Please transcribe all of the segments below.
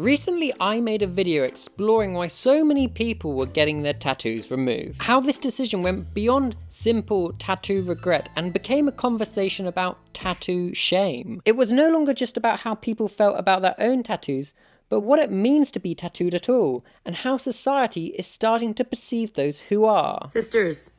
Recently, I made a video exploring why so many people were getting their tattoos removed. How this decision went beyond simple tattoo regret and became a conversation about tattoo shame. It was no longer just about how people felt about their own tattoos, but what it means to be tattooed at all, and how society is starting to perceive those who are. Sisters,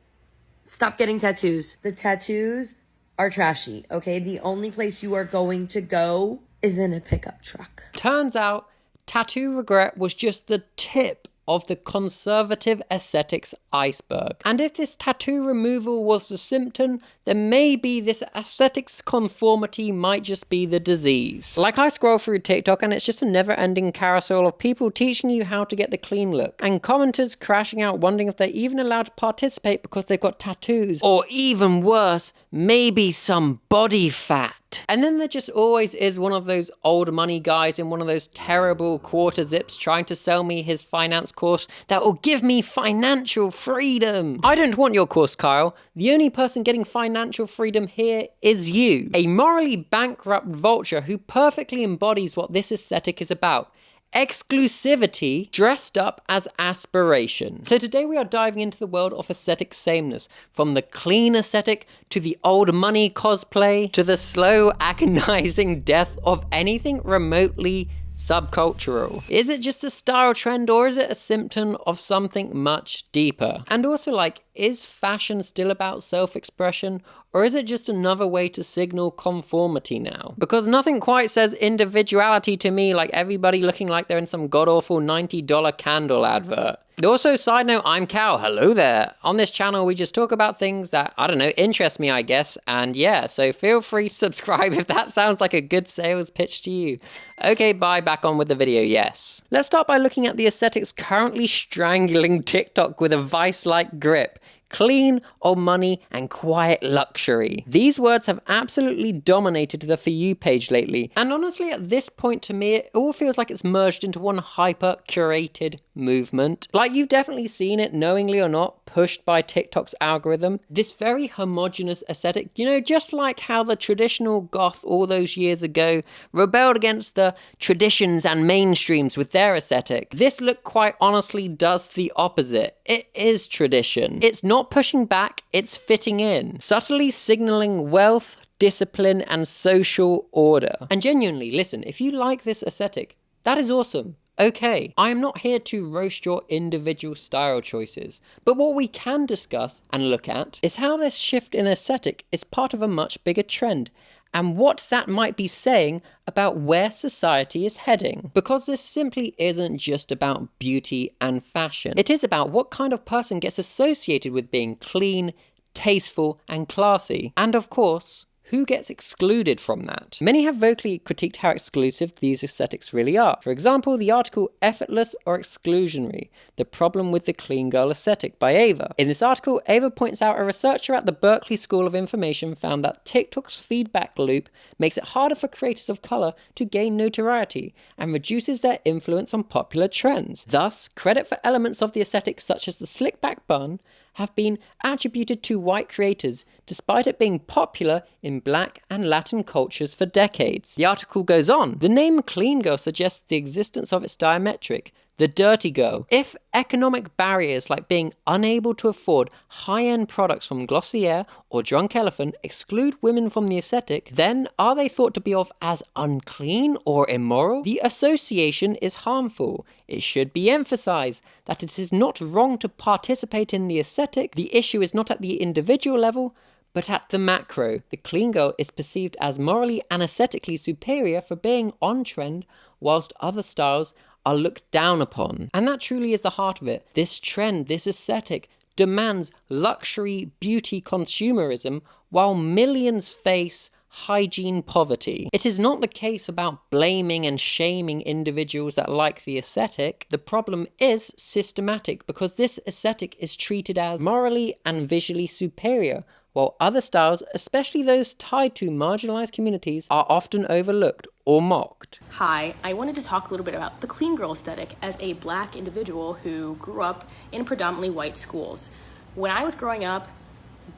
stop getting tattoos. The tattoos are trashy, okay? The only place you are going to go is in a pickup truck. Turns out, tattoo regret was just the tip of the conservative aesthetics iceberg. And if this tattoo removal was the symptom, then maybe this aesthetics conformity might just be the disease. Like, I scroll through TikTok and it's just a never-ending carousel of people teaching you how to get the clean look, and commenters crashing out wondering if they're even allowed to participate because they've got tattoos, or even worse, maybe some body fat. And then there just always is one of those old money guys in one of those terrible quarter zips trying to sell me his finance course that will give me financial freedom. I don't want your course, Kyle. The only person getting financial freedom here is you. A morally bankrupt vulture who perfectly embodies what this aesthetic is about. Exclusivity dressed up as aspiration. So today we are diving into the world of aesthetic sameness, from the clean aesthetic to the old money cosplay to the slow agonizing death of anything remotely subcultural. Is it just a style trend, or is it a symptom of something much deeper? And also, like, is fashion still about self-expression, or is it just another way to signal conformity now? Because nothing quite says individuality to me like everybody looking like they're in some god-awful $90 candle advert. Also, side note, I'm Cal, hello there. On this channel, we just talk about things that, I don't know, interest me, I guess, and yeah, so feel free to subscribe if that sounds like a good sales pitch to you. Okay, bye, back on with the video, yes. Let's start by looking at the aesthetics currently strangling TikTok with a vice-like grip. Clean, old money, and quiet luxury. These words have absolutely dominated the For You page lately, and honestly at this point to me it all feels like it's merged into one hyper-curated movement. Like, you've definitely seen it, knowingly or not, pushed by TikTok's algorithm. This very homogenous aesthetic, you know, just like how the traditional goth all those years ago rebelled against the traditions and mainstreams with their aesthetic. This look quite honestly does the opposite. It is tradition. It's not pushing back, it's fitting in, subtly signaling wealth, discipline, and social order. And genuinely, listen, if you like this aesthetic, that is awesome. Okay, I am not here to roast your individual style choices, but what we can discuss and look at is how this shift in aesthetic is part of a much bigger trend, and what that might be saying about where society is heading. Because this simply isn't just about beauty and fashion. It is about what kind of person gets associated with being clean, tasteful, and classy. And of course, who gets excluded from that? Many have vocally critiqued how exclusive these aesthetics really are. For example, the article Effortless or Exclusionary? The Problem with the Clean Girl Aesthetic by Ava. In this article, Ava points out a researcher at the Berkeley School of Information found that TikTok's feedback loop makes it harder for creators of color to gain notoriety and reduces their influence on popular trends. Thus, credit for elements of the aesthetic such as the slick back bun have been attributed to white creators, despite it being popular in Black and Latin cultures for decades. The article goes on. The name Clean Girl suggests the existence of its diametric, the dirty girl. If economic barriers like being unable to afford high-end products from Glossier or Drunk Elephant exclude women from the aesthetic, then are they thought to be of as unclean or immoral? The association is harmful. It should be emphasized that it is not wrong to participate in the aesthetic. The issue is not at the individual level, but at the macro. The clean girl is perceived as morally and aesthetically superior for being on trend, whilst other styles are looked down upon. And that truly is the heart of it. This trend, this aesthetic, demands luxury beauty consumerism while millions face hygiene poverty. It is not the case about blaming and shaming individuals that like the aesthetic. The problem is systematic, because this aesthetic is treated as morally and visually superior, while other styles, especially those tied to marginalized communities, are often overlooked or mocked. Hi, I wanted to talk a little bit about the clean girl aesthetic as a Black individual who grew up in predominantly white schools. When I was growing up,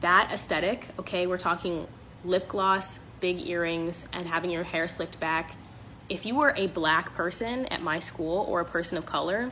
that aesthetic, okay, we're talking lip gloss, big earrings, and having your hair slicked back, if you were a black person at my school or a person of color,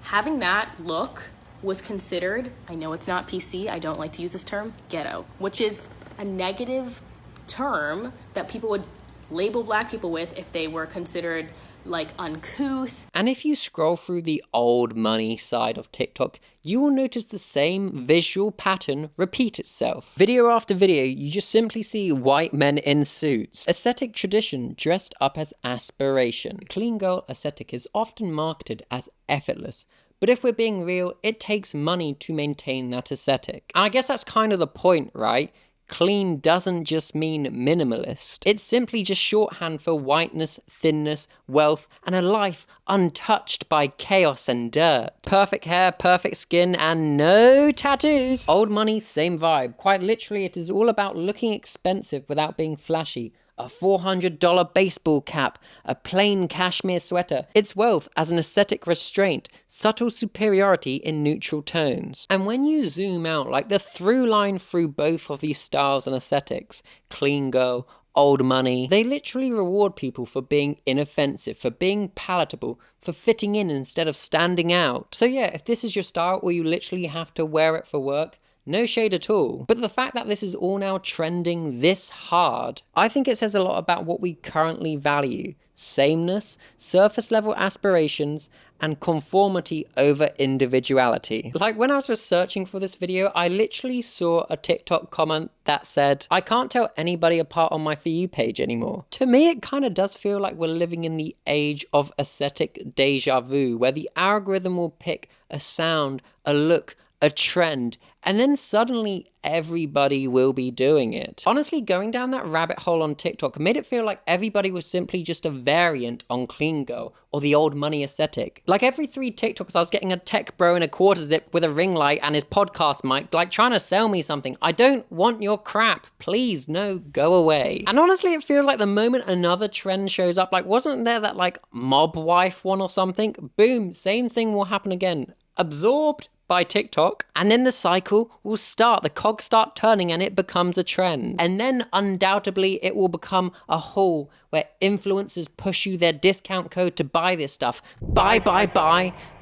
having that look was considered, I know it's not PC, I don't like to use this term, ghetto, which is a negative term that people would label black people with if they were considered like uncouth. And if you scroll through the old money side of TikTok, you will notice the same visual pattern repeat itself. Video after video, you just simply see white men in suits. Aesthetic tradition dressed up as aspiration. Clean girl aesthetic is often marketed as effortless. But if we're being real, it takes money to maintain that aesthetic. And I guess that's kind of the point, right? Clean doesn't just mean minimalist. It's simply just shorthand for whiteness, thinness, wealth, and a life untouched by chaos and dirt. Perfect hair, perfect skin, and no tattoos. Old money, same vibe. Quite literally, it is all about looking expensive without being flashy. A $400 baseball cap, a plain cashmere sweater. It's wealth as an aesthetic restraint, subtle superiority in neutral tones. And when you zoom out, like the through line through both of these styles and aesthetics, clean girl, old money, they literally reward people for being inoffensive, for being palatable, for fitting in instead of standing out. So yeah, if this is your style or you literally have to wear it for work, no shade at all. But the fact that this is all now trending this hard, I think it says a lot about what we currently value. Sameness, surface level aspirations, and conformity over individuality. Like when I was researching for this video, I literally saw a TikTok comment that said, I can't tell anybody apart on my For You page anymore. To me, it kind of does feel like we're living in the age of aesthetic deja vu, where the algorithm will pick a sound, a look, a trend, and then suddenly everybody will be doing it. Honestly, going down that rabbit hole on TikTok made it feel like everybody was simply just a variant on clean girl or the old money aesthetic. Like every 3 TikToks I was getting a tech bro in a quarter zip with a ring light and his podcast mic, like trying to sell me something. I don't want your crap. Please, no, go away. And honestly, it feels like the moment another trend shows up, like wasn't there that like mob wife one or something? Boom, same thing will happen again. Absorbed by TikTok, and then the cycle will start, the cogs start turning and it becomes a trend. And then undoubtedly it will become a haul where influencers push you their discount code to buy this stuff. Buy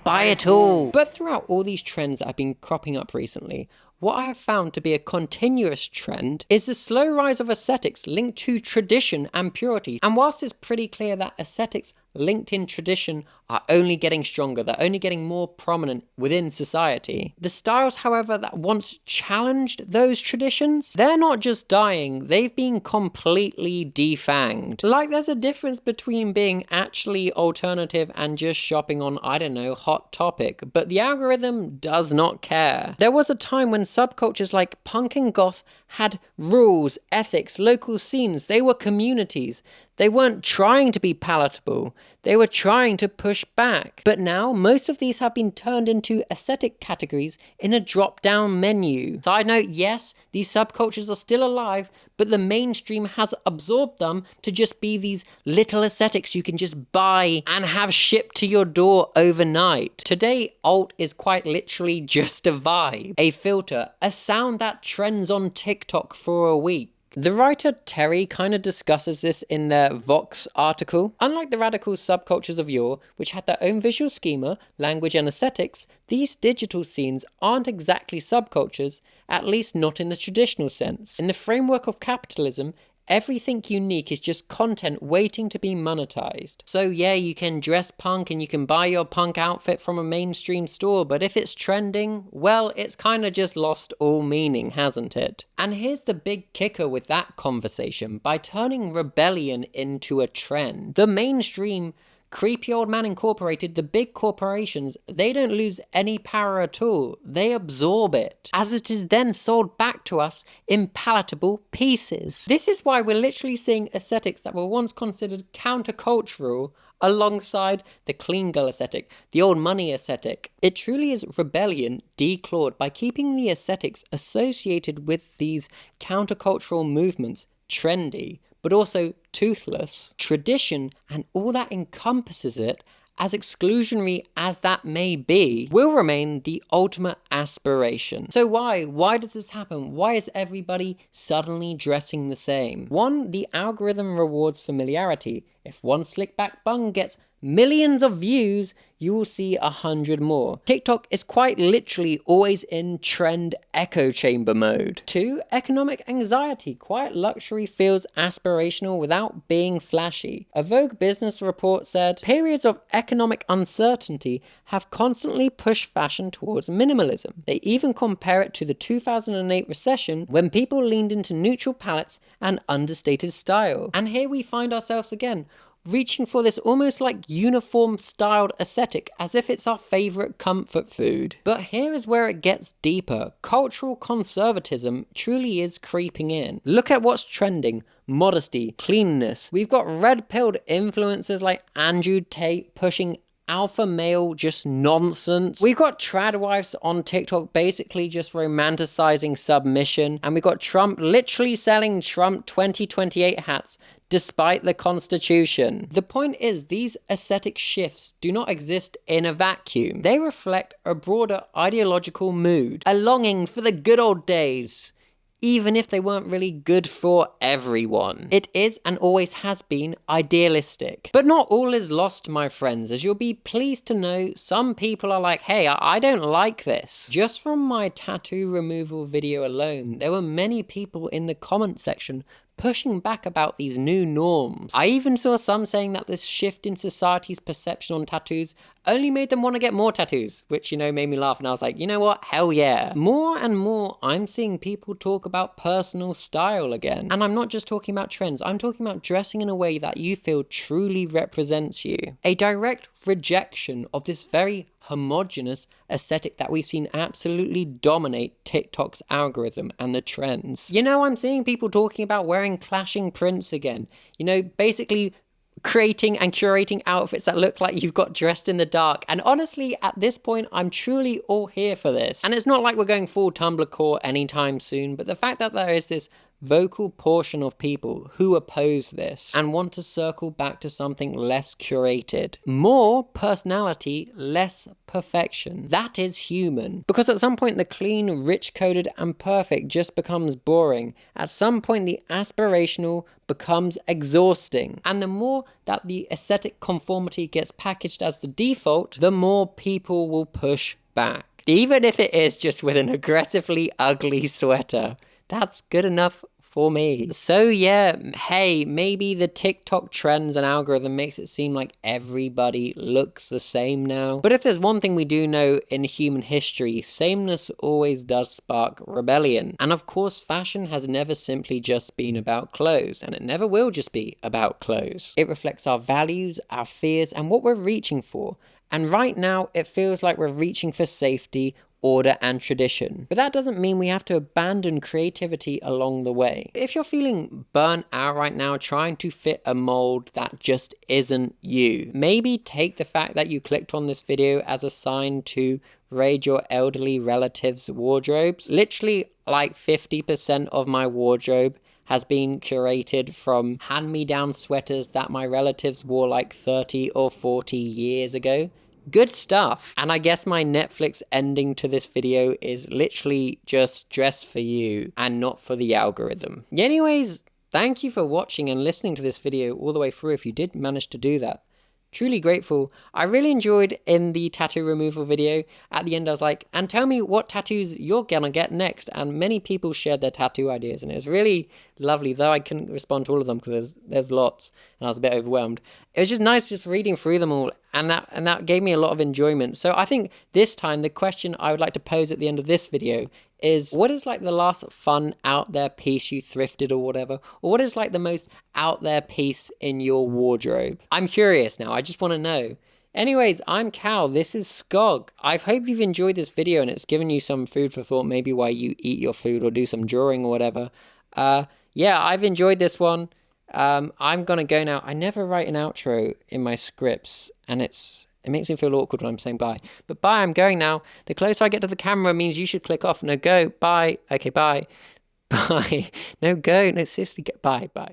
it all. But throughout all these trends that have been cropping up recently, what I have found to be a continuous trend is the slow rise of aesthetics linked to tradition and purity. And whilst it's pretty clear that aesthetics linked in tradition are only getting stronger, they're only getting more prominent within society, the styles, however, that once challenged those traditions, they're not just dying, they've been completely defanged. Like there's a difference between being actually alternative and just shopping on, I don't know, Hot Topic, but the algorithm does not care. There was a time when subcultures like punk and goth had rules, ethics, local scenes, they were communities. They weren't trying to be palatable, they were trying to push back. But now, most of these have been turned into aesthetic categories in a drop-down menu. Side note, yes, these subcultures are still alive, but the mainstream has absorbed them to just be these little aesthetics you can just buy and have shipped to your door overnight. Today, alt is quite literally just a vibe, a filter, a sound that trends on TikTok for a week. The writer Terry kind of discusses this in their Vox article. Unlike the radical subcultures of yore, which had their own visual schema, language and aesthetics, these digital scenes aren't exactly subcultures, at least not in the traditional sense. In the framework of capitalism, everything unique is just content waiting to be monetized. So yeah, you can dress punk and you can buy your punk outfit from a mainstream store, but if it's trending, well, it's kind of just lost all meaning, hasn't it? And here's the big kicker with that conversation. By turning rebellion into a trend, the mainstream, Creepy Old Man Incorporated, the big corporations, they don't lose any power at all. They absorb it, as it is then sold back to us in palatable pieces. This is why we're literally seeing aesthetics that were once considered countercultural alongside the clean girl aesthetic, the old money aesthetic. It truly is rebellion declawed by keeping the aesthetics associated with these countercultural movements trendy, but also toothless. Tradition and all that encompasses it as exclusionary as that may be, will remain the ultimate aspiration. So why? Why does this happen? Why is everybody suddenly dressing the same? One, the algorithm rewards familiarity. If one slick back bun gets millions of views, you will see 100 more. TikTok is quite literally always in trend echo chamber mode. 2, economic anxiety. Quiet luxury feels aspirational without being flashy. A Vogue business report said, periods of economic uncertainty have constantly pushed fashion towards minimalism. They even compare it to the 2008 recession when people leaned into neutral palettes and understated style. And here we find ourselves again, reaching for this almost like uniform styled aesthetic as if it's our favorite comfort food. But here is where it gets deeper. Cultural conservatism truly is creeping in. Look at what's trending. Modesty, cleanliness. We've got red-pilled influencers like Andrew Tate pushing alpha male just nonsense. We've got trad wives on TikTok basically just romanticizing submission, and we've got Trump literally selling Trump 2028 hats despite the Constitution. The point is, these aesthetic shifts do not exist in a vacuum. They reflect a broader ideological mood, a longing for the good old days, even if they weren't really good for everyone. It is and always has been idealistic. But not all is lost, my friends, as you'll be pleased to know some people are like, hey, I don't like this. Just from my tattoo removal video alone, there were many people in the comment section pushing back about these new norms. I even saw some saying that this shift in society's perception on tattoos only made them want to get more tattoos, which, you know, made me laugh, and I was like, you know what, hell yeah. More and more, I'm seeing people talk about personal style again. And I'm not just talking about trends, I'm talking about dressing in a way that you feel truly represents you. A direct rejection of this very homogenous aesthetic that we've seen absolutely dominate TikTok's algorithm and the trends. You know, I'm seeing people talking about wearing clashing prints again. You know, basically creating and curating outfits that look like you've got dressed in the dark. And honestly, at this point, I'm truly all here for this. And it's not like we're going full Tumblr core anytime soon, but the fact that there is this vocal portion of people who oppose this and want to circle back to something less curated. More personality, less perfection. That is human. Because at some point the clean, rich-coded and perfect just becomes boring. At some point the aspirational becomes exhausting. And the more that the aesthetic conformity gets packaged as the default, the more people will push back. Even if it is just with an aggressively ugly sweater. That's good enough for me. So yeah, hey, maybe the TikTok trends and algorithm makes it seem like everybody looks the same now. But if there's one thing we do know in human history, sameness always does spark rebellion. And of course, fashion has never simply just been about clothes, and it never will just be about clothes. It reflects our values, our fears, and what we're reaching for. And right now, it feels like we're reaching for safety, order and tradition. But that doesn't mean we have to abandon creativity along the way. If you're feeling burnt out right now trying to fit a mold that just isn't you, maybe take the fact that you clicked on this video as a sign to raid your elderly relatives' wardrobes. Literally like 50% of my wardrobe has been curated from hand-me-down sweaters that my relatives wore like 30 or 40 years ago. Good stuff. And I guess my Netflix ending to this video is literally just dress for you and not for the algorithm. Anyways, thank you for watching and listening to this video all the way through if you did manage to do that. Truly grateful. I really enjoyed in the tattoo removal video. At the end I was like, and tell me what tattoos you're gonna get next. And many people shared their tattoo ideas and it was really lovely, though I couldn't respond to all of them because there's lots and I was a bit overwhelmed. It was just nice just reading through them all, and that gave me a lot of enjoyment. So I think this time the question I would like to pose at the end of this video is, what is like the last fun out there piece you thrifted or whatever? Or what is like the most out there piece in your wardrobe? I'm curious now, I just want to know. Anyways, I'm Cal, this is Skog. I hope you've enjoyed this video and it's given you some food for thought, maybe while you eat your food or do some drawing or whatever. Yeah, I've enjoyed this one. I'm gonna go now. I never write an outro in my scripts and it makes me feel awkward when I'm saying bye. But bye, I'm going now. The closer I get to the camera means you should click off. No, go, bye. Okay, bye. Bye. No, go. No, seriously, bye, bye.